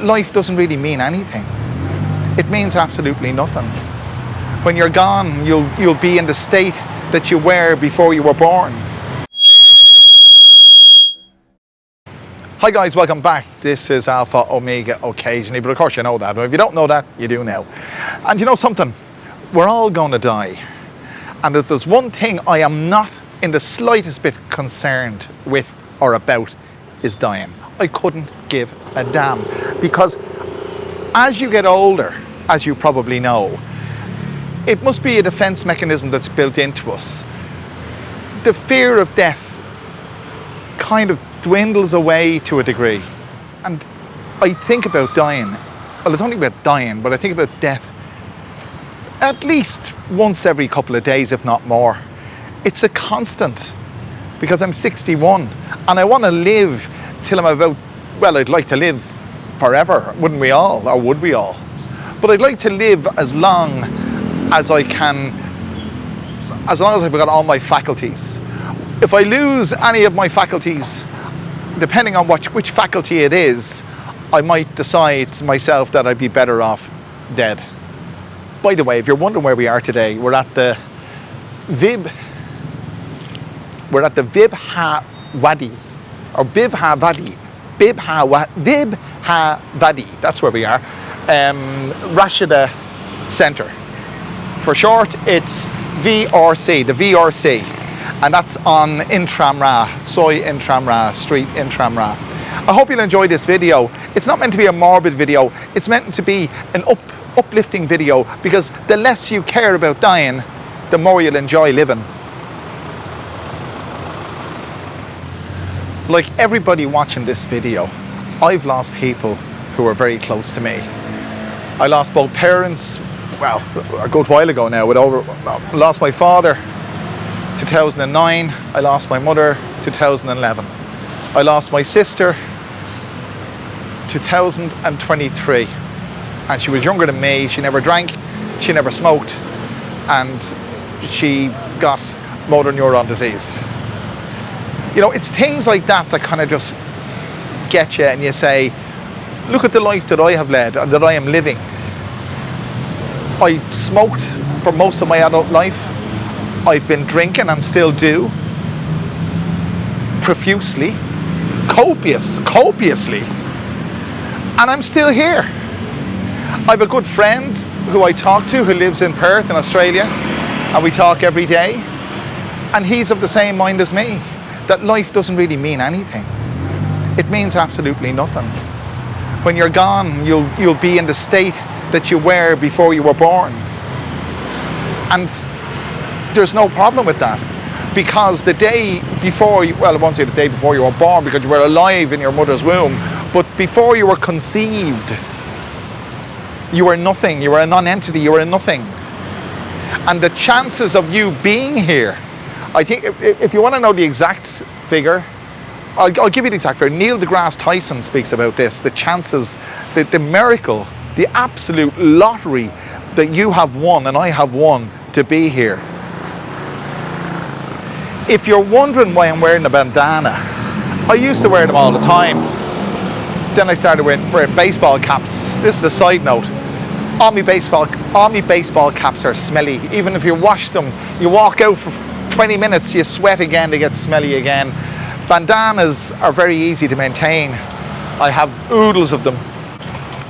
Life doesn't really mean anything. It means absolutely nothing. When you're gone, you'll be in the state that you were before you were born. Hi guys, welcome back. This is Alpha Omega occasionally, but of course you know that. If you don't know that, you do now. And you know something? We're all going to die. And if there's one thing I am not in the slightest bit concerned with or about, is dying. I couldn't give a damn, because as you get older, as you probably know, it must be a defense mechanism that's built into us. The fear of death kind of dwindles away to a degree, and I think about dying. Well, I don't think about dying, but I think about death at least once every couple of days, if not more. It's a constant, because I'm 61 and I want to live till I'm about, well, I'd like to live forever, wouldn't we all, or would we all? But I'd like to live as long as I can, as long as I've got all my faculties. If I lose any of my faculties, depending on which faculty it is, I might decide to myself that I'd be better off dead. By the way, if you're wondering where we are today, we're at the Vibha Wadi, or Vibha Wadi, that's where we are. Rashida Centre. For short, it's VRC, the VRC. And that's on Intramra, Soy Intramra, Street Intramra. I hope you'll enjoy this video. It's not meant to be a morbid video, it's meant to be an uplifting video, because the less you care about dying, the more you'll enjoy living. Like everybody watching this video, I've lost people who are very close to me. I lost both parents, well, a good while ago now, lost my father 2009, I lost my mother 2011. I lost my sister 2023, and she was younger than me. She never drank, she never smoked, and she got motor neuron disease. You know, it's things like that that kind of just get you, and you say, look at the life that I have led and that I am living. I smoked for most of my adult life. I've been drinking and still do, profusely, copiously, and I'm still here. I have a good friend who I talk to who lives in Perth in Australia, and we talk every day, and he's of the same mind as me, that life doesn't really mean anything. It means absolutely nothing. When you're gone, you'll be in the state that you were before you were born. And there's no problem with that, because the day before, well, I won't say the day before you were born, because you were alive in your mother's womb, but before you were conceived, you were nothing, you were a non-entity, you were a nothing. And the chances of you being here, I think, if you want to know the exact figure, I'll give you the exact figure. Neil deGrasse Tyson speaks about this, the chances, the miracle, the absolute lottery that you have won and I have won to be here. If you're wondering why I'm wearing a bandana, I used to wear them all the time. Then I started wearing baseball caps. This is a side note. All my baseball caps are smelly. Even if you wash them, you walk out for 20 minutes, you sweat again, they get smelly again. Bandanas are very easy to maintain. I have oodles of them,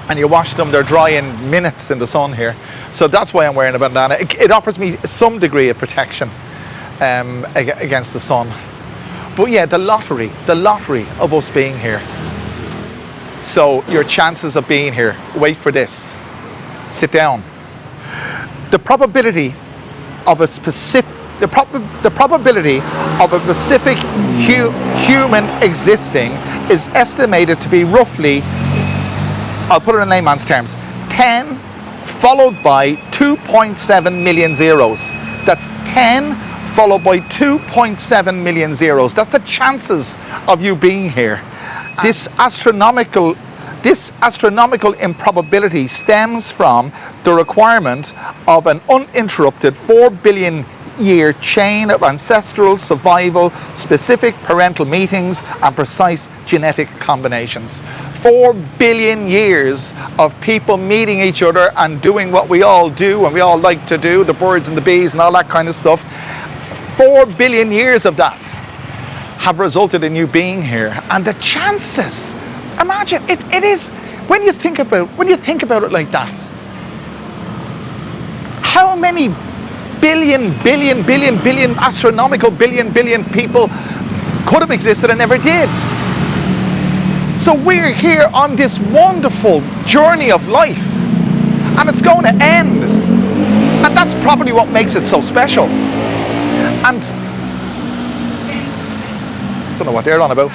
and you wash them, they're dry in minutes in the sun here. So that's why I'm wearing a bandana. It offers me some degree of protection against the sun. But yeah, the lottery of us being here. So your chances of being here, wait for this, sit down. The probability of a specific human existing is estimated to be roughly, I'll put it in layman's terms, 10 followed by 2.7 million zeros. That's 10 followed by 2.7 million zeros. That's the chances of you being here. This astronomical improbability stems from the requirement of an uninterrupted 4 billion year chain of ancestral survival, specific parental meetings, and precise genetic combinations. 4 billion years of people meeting each other and doing what we all do and we all like to do, the birds and the bees and all that kind of stuff. 4 billion years of that have resulted in you being here. And the chances, imagine, it is, when you think about it like that, how many billion, astronomical billion people could have existed and never did? So we're here on this wonderful journey of life, and it's going to end. And that's probably what makes it so special. And don't know what they're on about.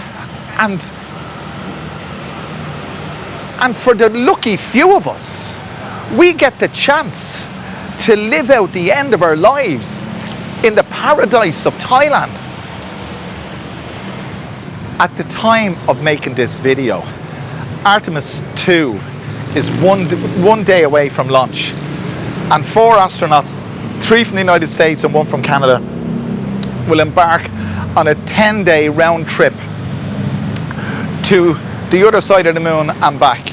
And for the lucky few of us, we get the chance to live out the end of our lives in the paradise of Thailand. At the time of making this video, Artemis 2 is one day away from launch, and 4 astronauts, 3 from the United States and 1 from Canada, will embark on a 10-day round trip to the other side of the moon and back.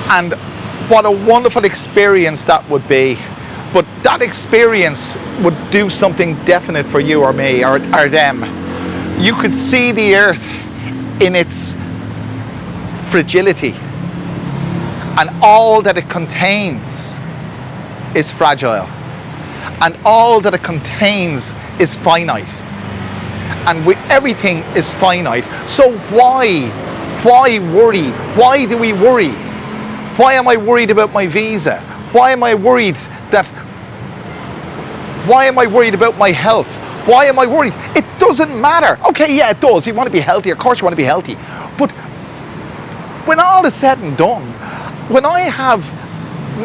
And what a wonderful experience that would be. But that experience would do something definite for you or me or them. You could see the Earth in its fragility, and all that it contains is fragile, and all that it contains is finite, and everything is finite. So why worry? Why do we worry? Why am I worried about my visa? Why am I worried about my health? Why am I worried? It doesn't matter. Okay, yeah, it does. You want to be healthy. Of course you want to be healthy. But when all is said and done, when I have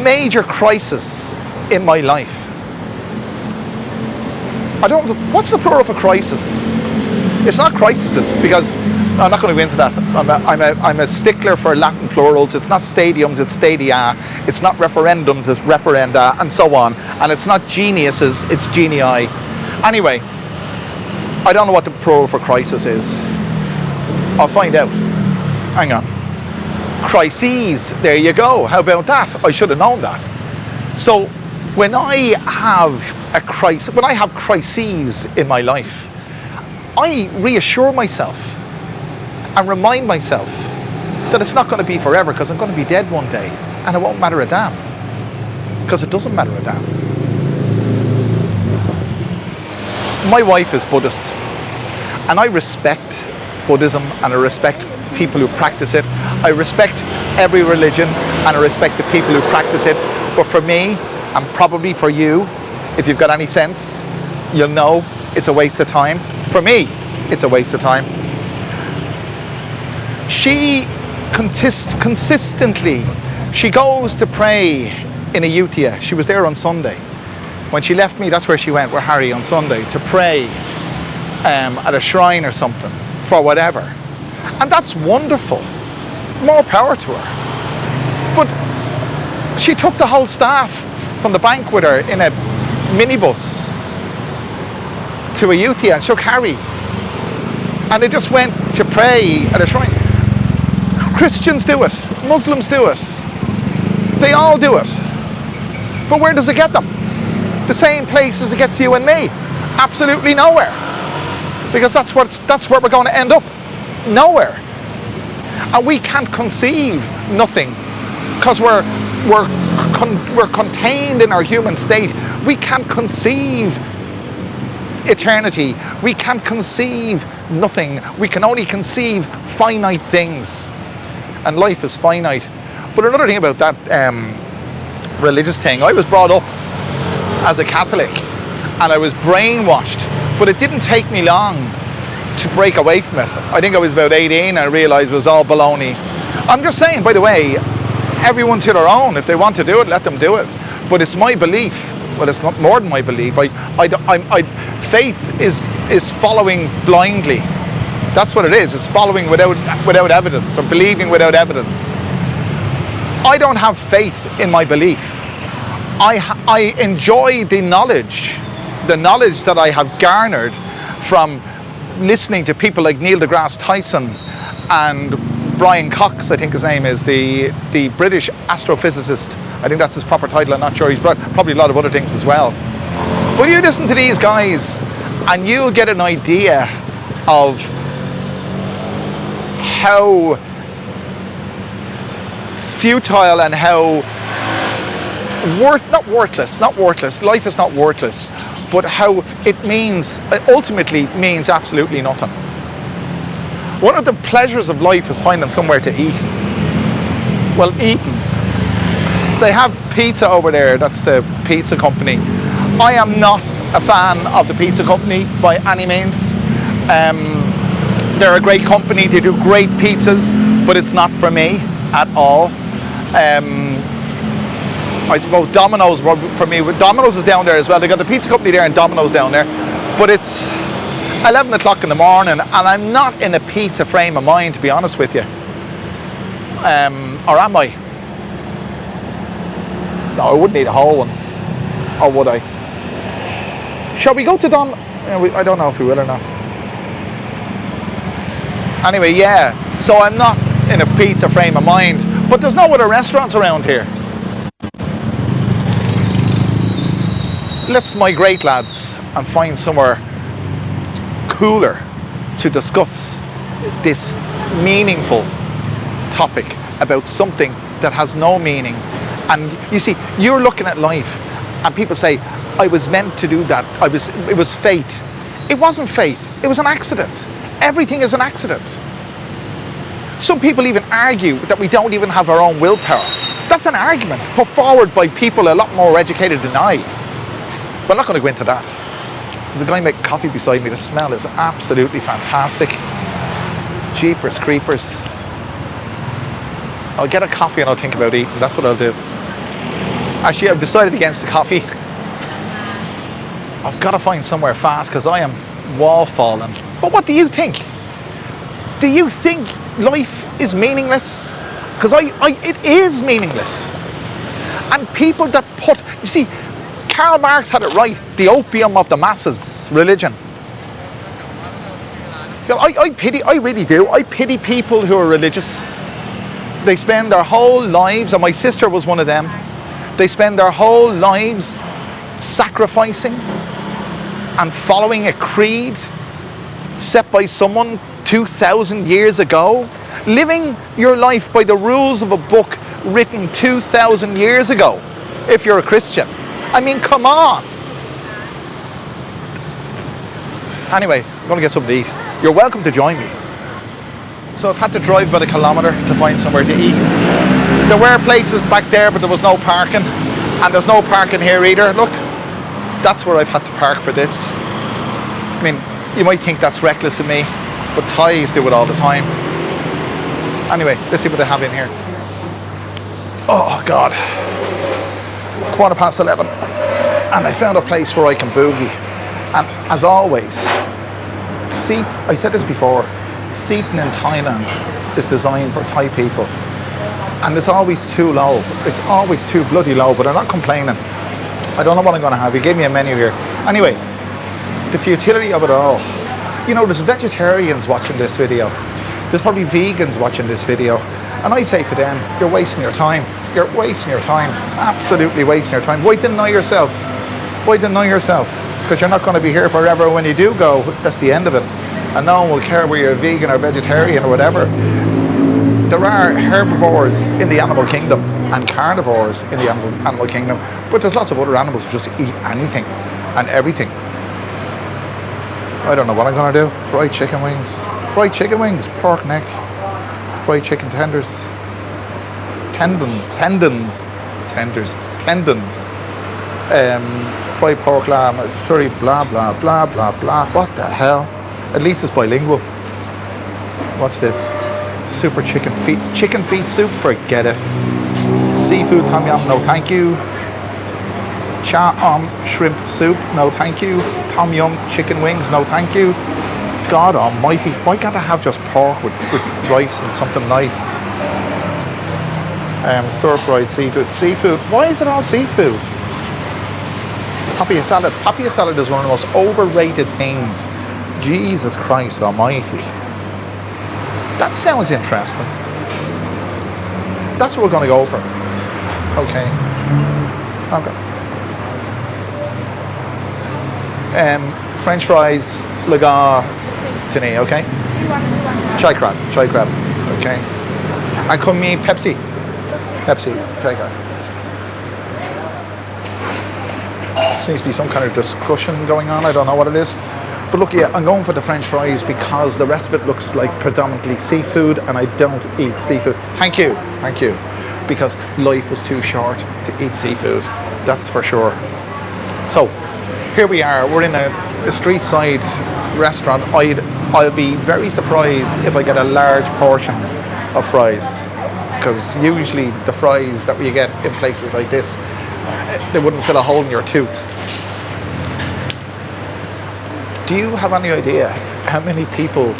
major crisis in my life, what's the plural for crisis? It's not crises, because I'm not going to go into that. I'm a stickler for Latin plurals. It's not stadiums, it's stadia. It's not referendums, it's referenda, and so on. And it's not geniuses, it's genii. Anyway, I don't know what the plural for crisis is. I'll find out. Hang on. Crises, there you go. How about that? I should have known that. So when I have crises in my life, I reassure myself and remind myself that it's not going to be forever, because I'm going to be dead one day, and it won't matter a damn, because it doesn't matter a damn. My wife is Buddhist, and I respect Buddhism, and I respect people who practice it. I respect every religion, and I respect the people who practice it. But for me, and probably for you, if you've got any sense, you'll know it's a waste of time. For me, it's a waste of time. She consistently, she goes to pray in Ayutthaya. She was there on Sunday. When she left me, that's where she went with Harry on Sunday, to pray at a shrine or something, for whatever. And that's wonderful. More power to her. But she took the whole staff from the bank with her in a minibus to Ayutthaya and shook Harry. And they just went to pray at a shrine. Christians do it. Muslims do it. They all do it. But where does it get them? The same place as it gets you and me. Absolutely nowhere. Because that's where we're going to end up. Nowhere. And we can't conceive nothing, because we're contained in our human state. We can't conceive eternity. We can't conceive nothing. We can only conceive finite things. And life is finite. But another thing about that religious thing, I was brought up as a Catholic, and I was brainwashed, but it didn't take me long to break away from it. I think I was about 18 and I realised it was all baloney. I'm just saying, by the way, everyone to their own. If they want to do it, let them do it. But it's my belief. Well, it's not more than my belief. Faith is following blindly. That's what it is. It's following without evidence, or believing without evidence. I don't have faith in my belief. I enjoy the knowledge the knowledge that I have garnered from listening to people like Neil deGrasse Tyson and Brian Cox, I think his name is, the British astrophysicist. I think that's his proper title, I'm not sure. He's probably a lot of other things as well. But you listen to these guys and you'll get an idea of how futile and how not worthless, life is not worthless, but how it ultimately means absolutely nothing. One of the pleasures of life is finding somewhere to eat. Well, eating. They have pizza over there, that's the pizza company. I am not a fan of the pizza company by any means. They're a great company, they do great pizzas, but it's not for me at all. I suppose Domino's for me. Domino's is down there as well. They got the pizza company there and Domino's down there. But it's 11 o'clock in the morning and I'm not in a pizza frame of mind, to be honest with you. Or am I? No, I wouldn't eat a whole one. Or would I? Shall we go to Dom? I don't know if we will or not. Anyway, yeah. So I'm not in a pizza frame of mind. But there's no other restaurants around here. Let's migrate, lads, and find somewhere cooler to discuss this meaningful topic about something that has no meaning. And you see, you're looking at life and people say, I was meant to do that. It was fate. It wasn't fate. It was an accident. Everything is an accident. Some people even argue that we don't even have our own willpower. That's an argument put forward by people a lot more educated than I. But I'm not going to go into that. There's a guy making coffee beside me. The smell is absolutely fantastic. Jeepers creepers. I'll get a coffee and I'll think about eating. That's what I'll do. Actually, I've decided against the coffee. I've got to find somewhere fast because I am wall falling. But what do you think? Do you think life is meaningless? Because it is meaningless. And people that you see, Karl Marx had it right, the opium of the masses, religion. You know, I really do, I pity people who are religious. They spend their whole lives, and my sister was one of them, they spend their whole lives sacrificing and following a creed set by someone 2,000 years ago, living your life by the rules of a book written 2,000 years ago, if you're a Christian. I mean, come on. Anyway, I'm going to get something to eat. You're welcome to join me. So I've had to drive about a kilometre to find somewhere to eat. There were places back there, but there was no parking. And there's no parking here either. Look, that's where I've had to park for this. I mean, you might think that's reckless of me, but Thais do it all the time. Anyway, let's see what they have in here. Oh, God. 11:15. And I found a place where I can boogie. And as always, I said this before, seating in Thailand is designed for Thai people. And it's always too low. It's always too bloody low, but I'm not complaining. I don't know what I'm going to have. He gave me a menu here. Anyway, the futility of it all. You know, there's vegetarians watching this video. There's probably vegans watching this video. And I say to them, you're wasting your time. You're wasting your time. Absolutely wasting your time. Why deny yourself? Why deny yourself? Because you're not going to be here forever. When you do go, that's the end of it. And no one will care whether you're vegan or vegetarian or whatever. There are herbivores in the animal kingdom and carnivores in the animal kingdom, but there's lots of other animals who just eat anything and everything. I don't know what I'm going to do. Fried chicken wings. Fried chicken wings, pork neck, fried chicken tenders, tendons, fried pork lamb, sorry, blah, blah, blah, blah, blah. What the hell? At least it's bilingual. What's this? Super chicken feet soup, forget it. Seafood tom yum, no thank you. Shrimp soup, no thank you. Tom yum chicken wings, no thank you. God almighty, why can't I have just pork with rice and something nice? Stir fried seafood. Why is it all seafood? Papaya salad. Papaya salad is one of the most overrated things. Jesus Christ almighty. That sounds interesting. That's what we're going to go for. Okay. French fries, lagar, tini, okay? Chai crab, okay? And come me Pepsi. Pepsi, chai crab. Seems to be some kind of discussion going on, I don't know what it is. But look, yeah, I'm going for the French fries because the rest of it looks like predominantly seafood and I don't eat seafood. Thank you. Because life is too short to eat seafood, that's for sure. So, here we are, we're in a street side restaurant. I'll be very surprised if I get a large portion of fries, because usually the fries that we get in places like this, they wouldn't fill a hole in your tooth. Do you have any idea how many people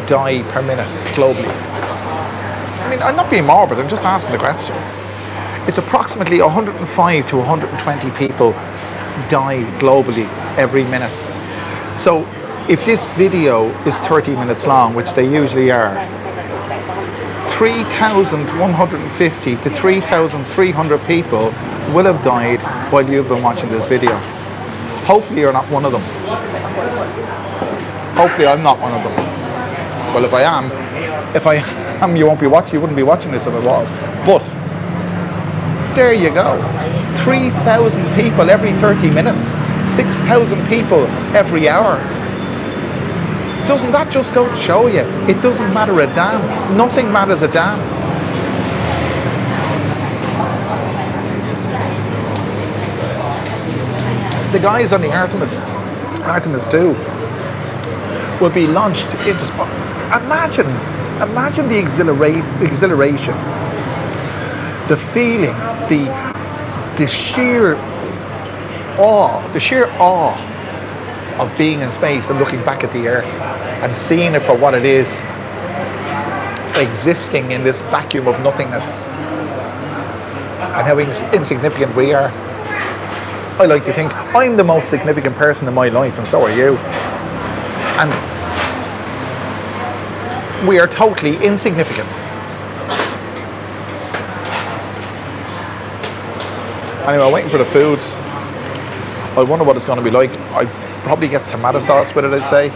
die per minute globally? I mean, I'm not being morbid, I'm just asking the question. It's approximately 105 to 120 people die globally every minute. So if this video is 30 minutes long, which they usually are, 3,150 to 3,300 people will have died while you've been watching this video. Hopefully you're not one of them. Hopefully I'm not one of them. Well, if I am, you wouldn't be watching this if it was. But there you go. 3,000 people every 30 minutes. 6,000 people every hour. Doesn't that just go to show you? It doesn't matter a damn. Nothing matters a damn. The guys on the Artemis 2 will be launched into space. Imagine the exhilaration, the feeling, the sheer awe of being in space and looking back at the Earth and seeing it for what it is, existing in this vacuum of nothingness, and how insignificant we are. I like to think I'm the most significant person in my life, and so are you. And we are totally insignificant. Anyway, waiting for the food. I wonder what it's going to be like. I probably get tomato sauce with it, I'd say.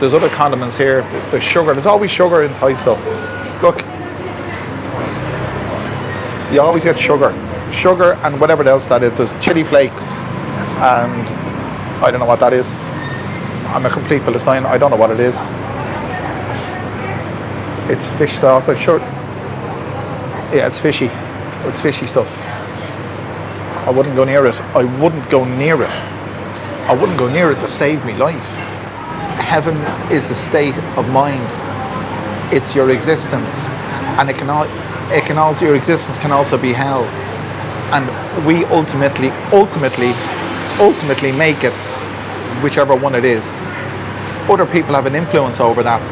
There's other condiments here. There's sugar. There's always sugar in Thai stuff. Look. You always get sugar. Sugar and whatever else that is. There's chili flakes and I don't know what that is. I'm a complete Philistine. I don't know what it is. It's fish sauce. I'm sure. Yeah, it's fishy. It's fishy stuff. I wouldn't go near it. I wouldn't go near it to save me life. Heaven is a state of mind. It's your existence, and your existence can also be hell. And we ultimately make it, whichever one it is. Other people have an influence over that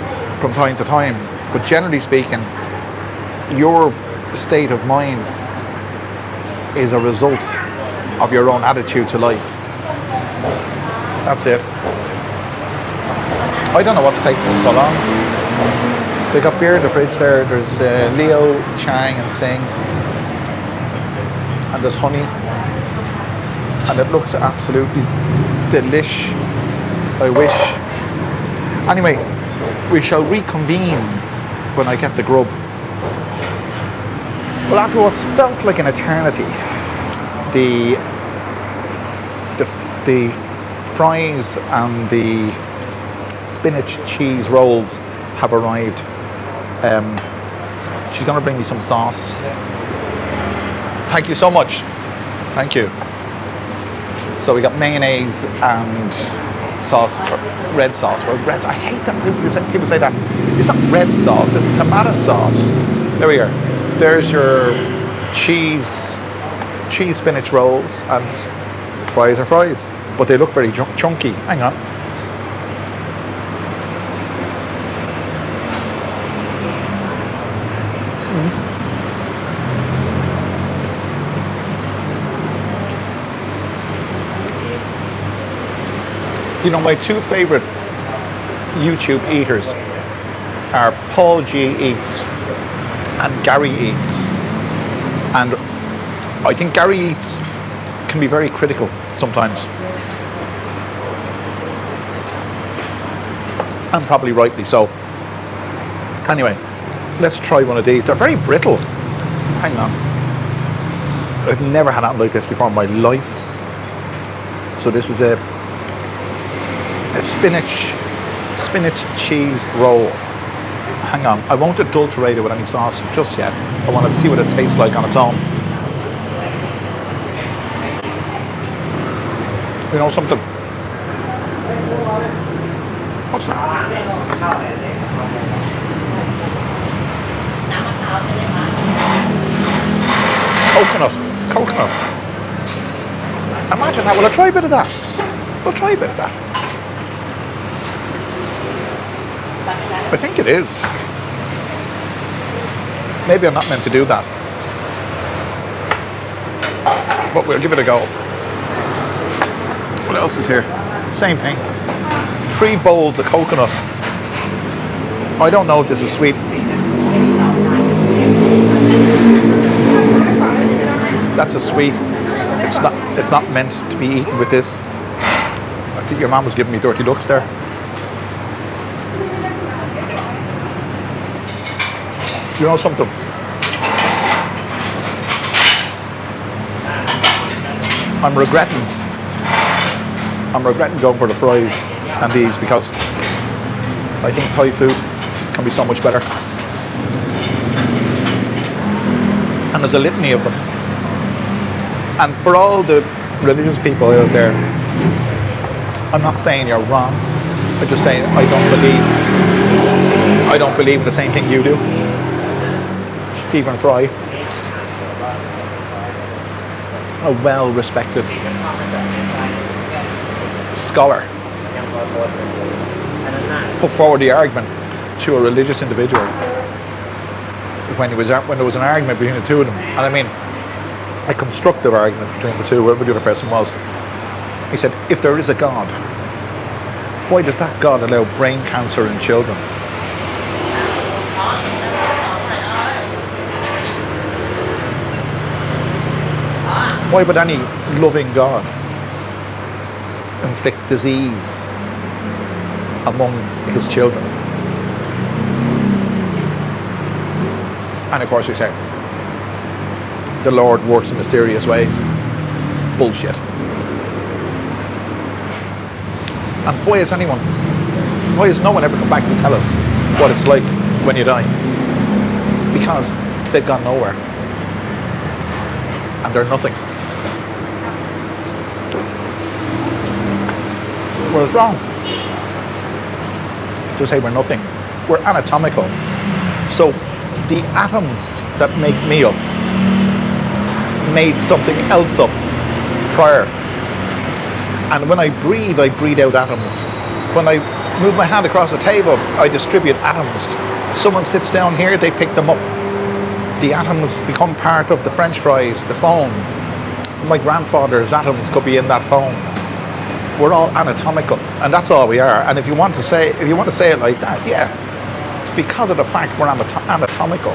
from time to time, but generally speaking, your state of mind is a result of your own attitude to life. That's it. I don't know what's taking them so long. They got beer in the fridge there. There's Leo, Chang and Singh. And there's honey. And it looks absolutely delish. I wish. Anyway, we shall reconvene when I get the grub. Well, after what's felt like an eternity, the fries and the spinach cheese rolls have arrived. She's going to bring me some sauce. Thank you so much. Thank you. So we got mayonnaise and sauce, red sauce. Well, red. I hate that people say that. It's not red sauce. It's tomato sauce. There we are. There's your cheese spinach rolls, and fries are fries, but they look very chunky. Hang on. Do you know my two favorite YouTube eaters are Paul G. Eats and Gary Eats. And I think Gary Eats can be very critical sometimes. And probably rightly so. Anyway, let's try one of these. They're very brittle. Hang on. I've never had anything like this before in my life. So this is a spinach cheese roll. Hang on, I won't adulterate it with any sauce just yet. I want to see what it tastes like on its own. You know something? What's that? Coconut. Imagine that. Will I try a bit of that? We'll try a bit of that. I think it is. Maybe I'm not meant to do that. But we'll give it a go. What else is here? Same thing. 3 bowls of coconut. I don't know if this is sweet. That's a sweet. It's not meant to be eaten with this. I think your mom was giving me dirty looks there. You know something? I'm regretting going for the fries and these because I think Thai food can be so much better. And there's a litany of them. And for all the religious people out there, I'm not saying you're wrong. I'm just saying I don't believe in the same thing you do. Stephen Fry, a well-respected scholar, put forward the argument to a religious individual when there was an argument between the two of them, and I mean a constructive argument between the two, whoever the other person was. He said, if there is a God, why does that God allow brain cancer in children? Why would any loving God inflict disease among his children? And of course we say, the Lord works in mysterious ways. Bullshit. And why has no one ever come back to tell us what it's like when you die? Because they've gone nowhere. And they're nothing. Well, it's wrong to say we're nothing. We're anatomical. So the atoms that make me up made something else up prior. And when I breathe out atoms. When I move my hand across the table, I distribute atoms. Someone sits down here, they pick them up. The atoms become part of the French fries, the phone. My grandfather's atoms could be in that phone. We're all anatomical, and that's all we are. And if you want to say it like that, yeah, because of the fact we're anatomical,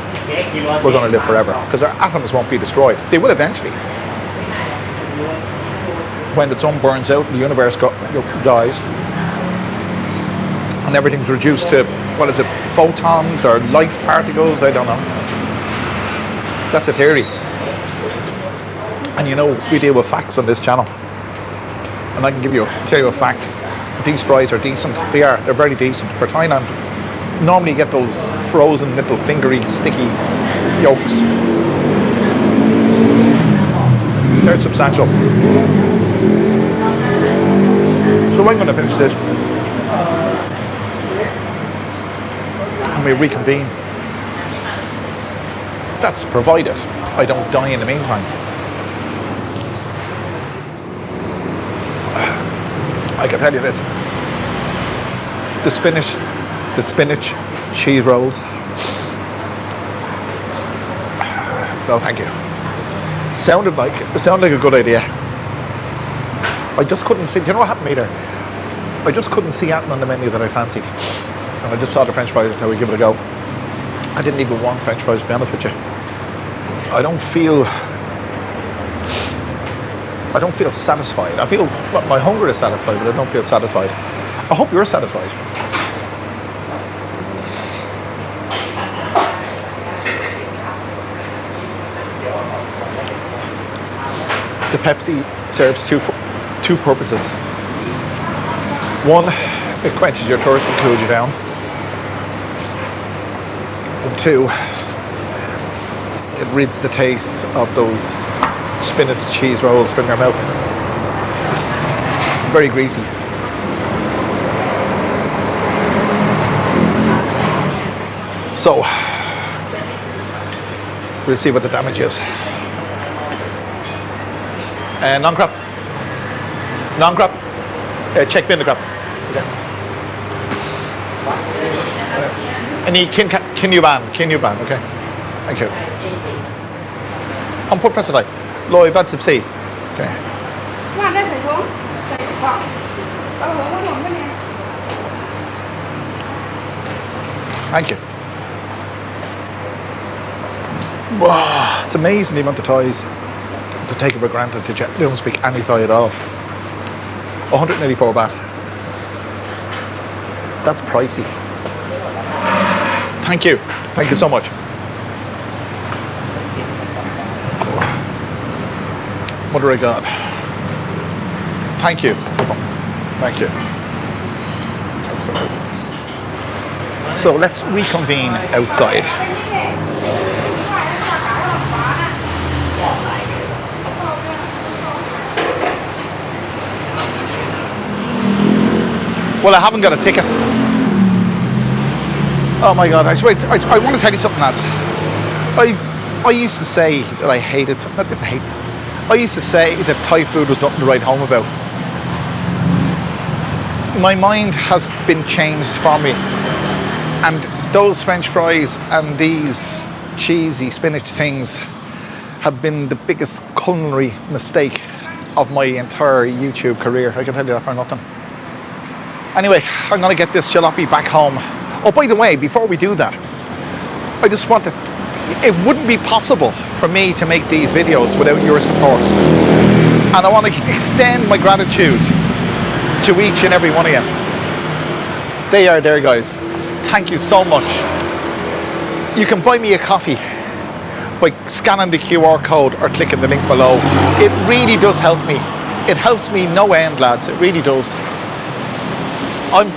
we're going to live forever, because our atoms won't be destroyed. They will eventually. When the sun burns out, the universe dies, and everything's reduced to, what is it, photons or light particles? I don't know. That's a theory. And you know, we deal with facts on this channel. And I can tell you a fact. These fries are decent. They're very decent. For Thailand, normally you get those frozen little fingery, sticky yolks. They're substantial. So I'm going to finish this. And we reconvene. That's provided I don't die in the meantime. I can tell you this. The spinach cheese rolls. No, thank you. Sounded like a good idea. I just couldn't see. Do you know what happened to me there? I just couldn't see anything on the menu that I fancied. And I just saw the French fries, so I would give it a go. I didn't even want French fries, to be honest with you. I don't feel satisfied. I feel, well, my hunger is satisfied, but I don't feel satisfied. I hope you're satisfied. The Pepsi serves two purposes. One, it quenches your thirst and cools you down. And two, it rids the taste of those spinach cheese rolls from your mouth. Very greasy. So, we'll see what the damage is. Non-crab. Non-crab. Check bin the crab. Okay. Any can you ban, okay? Thank you. On put press it like. Lôi bát sập xì. Okay. Thank you. Wow, it's amazing the amount of Thais to take it for granted that you don't speak any Thai at all. 184 baht. That's pricey. Thank you. Thank you so much. What do I got? Thank you. Thank you. So let's reconvene outside. Well, I haven't got a ticket. Oh my God, I swear, I want to tell you something, lads. I used to say that I hated, not that I hate, I used to say that Thai food was nothing to write home about. My mind has been changed for me. And those French fries and these cheesy spinach things have been the biggest culinary mistake of my entire YouTube career. I can tell you that for nothing. Anyway, I'm going to get this jalopy back home. Oh, by the way, before we do that, I just want to... It wouldn't be possible for me to make these videos without your support. And I want to extend my gratitude to each and every one of you. There, guys. Thank you so much. You can buy me a coffee by scanning the QR code or clicking the link below. It really does help me. It helps me no end, lads. It really does.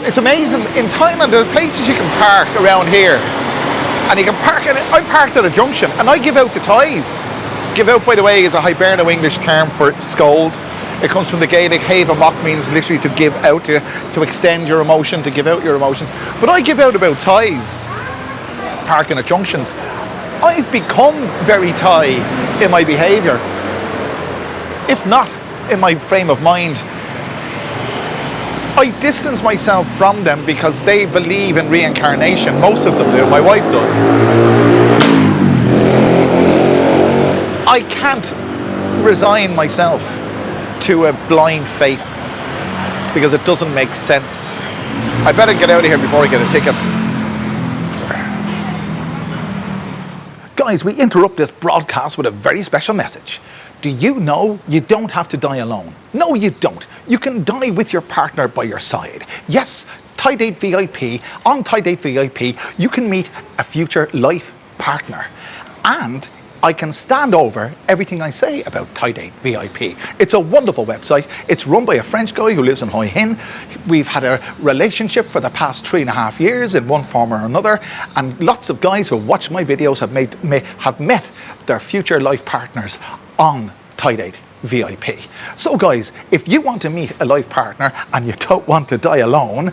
It's amazing. In Thailand, there are places you can park around here. And you can park in it. I parked at a junction and I give out the Thais. Give out, by the way, is a Hiberno English term for scold. It comes from the Gaelic. Have amok means literally to give out, to extend your emotion, to give out your emotion. But I give out about Thais parking at junctions. I've become very Thai in my behaviour. If not in my frame of mind. I distance myself from them because they believe in reincarnation. Most of them do. My wife does. I can't resign myself to a blind faith because it doesn't make sense. I better get out of here before I get a ticket. Guys, we interrupt this broadcast with a very special message. Do you know you don't have to die alone? No, you don't. You can die with your partner by your side. Yes, Thai Date VIP. On Thai Date VIP, you can meet a future life partner. And I can stand over everything I say about Thai Date VIP. It's a wonderful website. It's run by a French guy who lives in Hoi Hin. We've had a relationship for the past 3.5 years in one form or another. And lots of guys who watch my videos have met their future life partners on Thai Date VIP. So guys, if you want to meet a life partner and you don't want to die alone,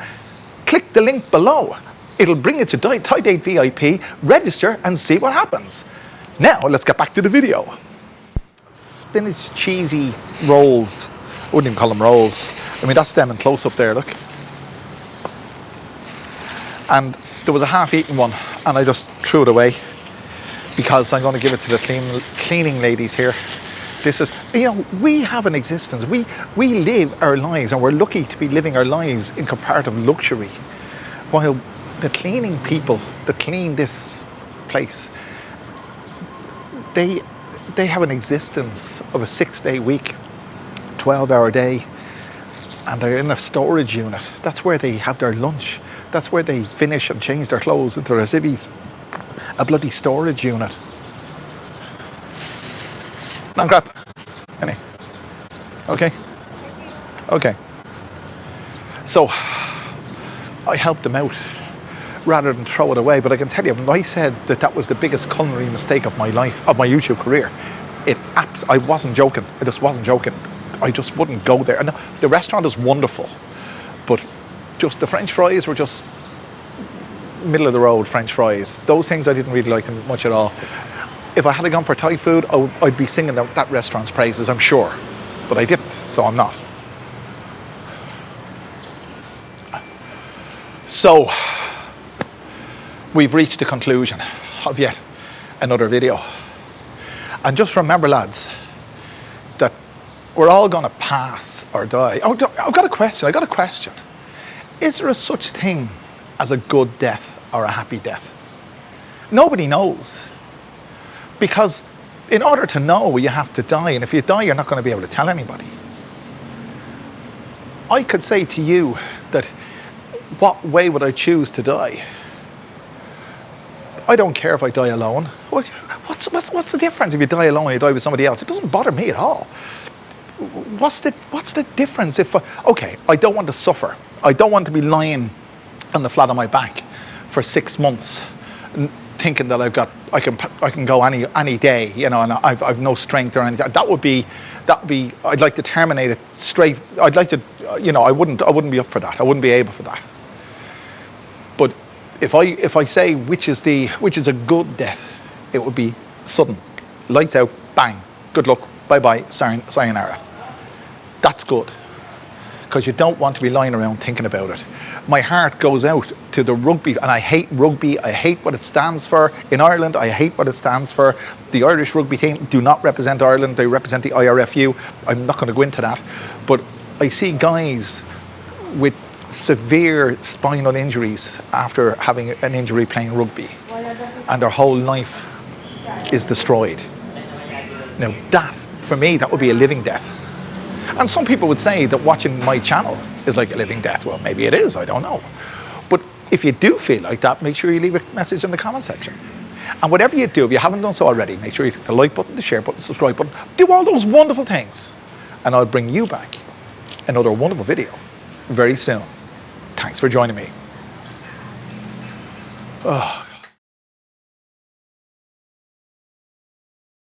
click the link below. It'll bring you to Thai Date VIP, register and see what happens. Now, let's get back to the video. Spinach cheesy rolls. I wouldn't even call them rolls. I mean, that's them in close up there, look. And there was a half-eaten one and I just threw it away because I'm going to give it to the cleaning ladies here This is, you know, we have an existence. We live our lives, and we're lucky to be living our lives in comparative luxury. While the cleaning people that clean this place, they have an existence of a 6-day week, 12-hour day, and they're in a storage unit. That's where they have their lunch. That's where they finish and change their clothes into their civvies. A bloody storage unit. No crap. Any. Okay. Okay. So I helped them out rather than throw it away. But I can tell you, when I said that that was the biggest culinary mistake of my life, of my YouTube career, I wasn't joking. I just wasn't joking. I just wouldn't go there. And the restaurant is wonderful, but just the French fries were just middle of the road French fries. Those things I didn't really like them much at all. If I had gone for Thai food, I'd be singing that restaurant's praises, I'm sure. But I didn't, so I'm not. So, we've reached the conclusion of yet another video. And just remember, lads, that we're all going to pass or die. Oh, I've got a question. Is there a such thing as a good death or a happy death? Nobody knows. Because in order to know, you have to die. And if you die, you're not going to be able to tell anybody. I could say to you that, what way would I choose to die? I don't care if I die alone. What's the difference if you die alone and you die with somebody else? It doesn't bother me at all. What's the difference if, okay, I don't want to suffer. I don't want to be lying on the flat of my back for 6 months thinking that I can go any day, you know, and I've no strength or anything. That would be I'd like to terminate it straight. I'd like to, you know, I wouldn't be up for that. I wouldn't be able for that. But if I say which is a good death, it would be sudden, lights out, bang, good luck, bye bye, sayonara. That's good, because you don't want to be lying around thinking about it. My heart goes out to the rugby, and I hate rugby. I hate what it stands for. In Ireland, I hate what it stands for. The Irish rugby team do not represent Ireland. They represent the IRFU. I'm not going to go into that. But I see guys with severe spinal injuries after having an injury playing rugby, and their whole life is destroyed. Now that, for me, that would be a living death. And some people would say that watching my channel is like a living death. Well, maybe it is, I don't know. But if you do feel like that, make sure you leave a message in the comment section. And whatever you do, if you haven't done so already, make sure you hit the like button, the share button, subscribe button, do all those wonderful things. And I'll bring you back another wonderful video very soon. Thanks for joining me. Oh.